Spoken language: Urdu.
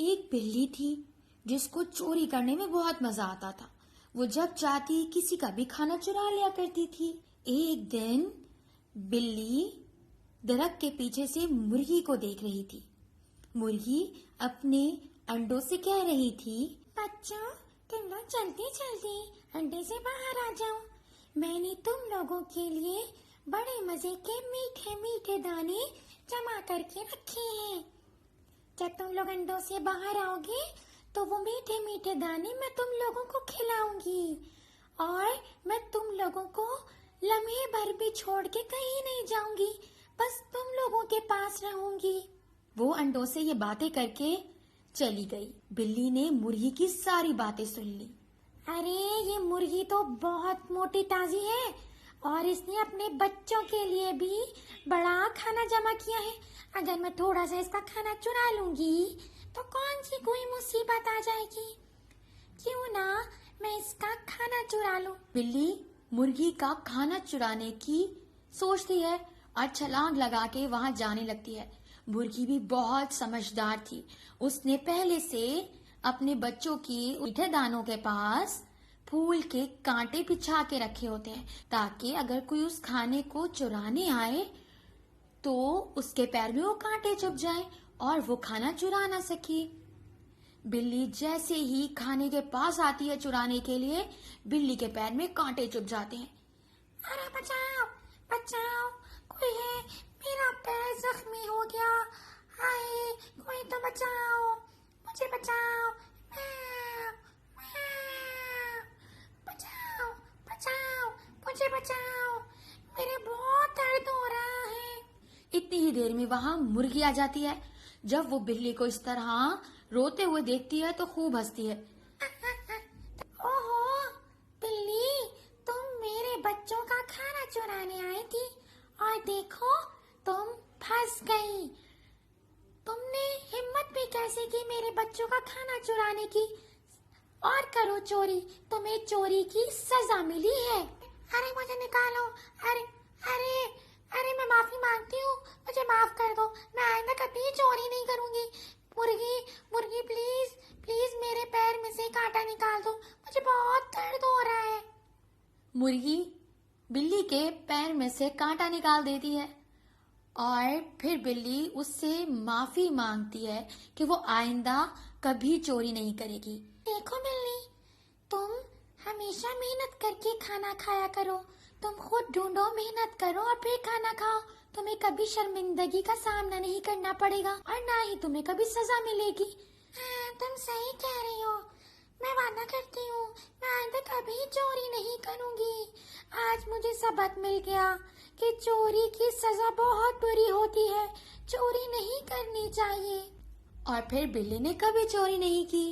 ایک بلی تھی جس کو چوری کرنے میں بہت مزہ آتا تھا۔ وہ جب چاہتی کسی کا بھی کھانا چرا لیا کرتی تھی۔ ایک دن بلی درخت کے پیچھے سے مرغی کو دیکھ رہی تھی۔ مرغی اپنے انڈوں سے کہہ رہی تھی، بچوں تم لوگ جلدی جلدی انڈے سے باہر آ جاؤ، میں نے تم لوگوں کے لیے بڑے مزے کے میٹھے میٹھے دانے جمع کر کے رکھے ہیں۔ جب تم لوگ انڈوں سے باہر آؤ گے تو وہ میٹھے میٹھے دانے میں تم لوگوں کو کھلاؤں گی، اور میں تم لوگوں کو لمحے بھر بھی چھوڑ کے کہیں نہیں جاؤں گی، بس تم لوگوں کے پاس رہوں گی۔ وہ انڈوں سے یہ باتیں کر کے چلی گئی۔ بلی نے مرغی کی ساری باتیں سن لی۔ ارے یہ مرغی تو بہت موٹی تازی ہے، اور اس نے اپنے بچوں کے لیے بھی بڑا کھانا جمع کیا ہے۔ اگر میں تھوڑا سا اس کا کھانا چرا لوں گی تو کون سی کوئی مصیبت آ جائے گی، کیوں نہ میں اس کا کھانا چرا لوں۔ بلی مرغی کا کھانا چرانے کی سوچتی ہے اور چھلانگ لگا کے وہاں جانے لگتی ہے۔ مرغی بھی بہت سمجھدار تھی۔ اس نے پہلے سے اپنے بچوں کی میٹھے دانوں کے پاس پھول کے کانٹے بچھا کے رکھے ہوتے ہیں، تاکہ اگر کوئی اس کھانے کو چرانے آئے تو اس کے پیر میں وہ کانٹے چبھ جائیں اور وہ کھانا چرا نہ سکے۔ بلی جیسے ہی کھانے کے پاس آتی ہے چرانے کے لیے، بلی کے پیر میں کانٹے چبھ جاتے ہیں۔ ارے بچاؤ بچاؤ، کوئی ہے، میرا پیر زخمی ہو گیا، ہائے کوئی تو بچاؤ، مجھے بچاؤ، بچاؤ بچاؤ، مجھے بچاؤ، میرے بہت درد ہو رہا ہے۔ اتنی ہی دیر میں وہاں مرغی آ جاتی ہے۔ جب وہ بلی کو اس طرح روتے ہوئے دیکھتی ہے تو خوب ہنستی ہے۔ اوہو بلی، تم میرے بچوں کا کھانا چرانے آئی تھی اور دیکھو تم پھنس گئی۔ تم نے ہمت بھی کیسے کی میرے بچوں کا کھانا چرانے کی؟ اور کرو چوری، تمہیں چوری کی سزا ملی ہے۔ ارے مجھے نکالو، ارے ارے ارے میں معافی مانگتی ہوں، مجھے معاف کر دو، میں آئندہ کبھی چوری نہیں کروں گی۔ مرغی مرغی پلیز پلیز میرے پیر میں سے کانٹا نکال دو، مجھے بہت درد ہو رہا ہے۔ مرغی بلی کے پیر میں سے کانٹا نکال دیتی ہے اور پھر بلی اس سے معافی مانگتی ہے کہ وہ آئندہ کبھی چوری نہیں کرے گی۔ دیکھو بلی، تم ہمیشہ محنت کر کے کھانا کھایا کرو، تم خود ڈھونڈو، محنت کرو اور پھر کھانا کھاؤ، تمہیں کبھی شرمندگی کا سامنا نہیں کرنا پڑے گا اور نہ ہی تمہیں کبھی سزا ملے گی۔ ہاں تم صحیح کہہ رہی ہو، میں وعدہ کرتی ہوں میں آئندہ کبھی چوری نہیں کروں گی۔ آج مجھے سبق مل گیا کہ چوری کی سزا بہت بری ہوتی ہے، چوری نہیں کرنی چاہیے۔ اور پھر بلی نے کبھی چوری نہیں کی۔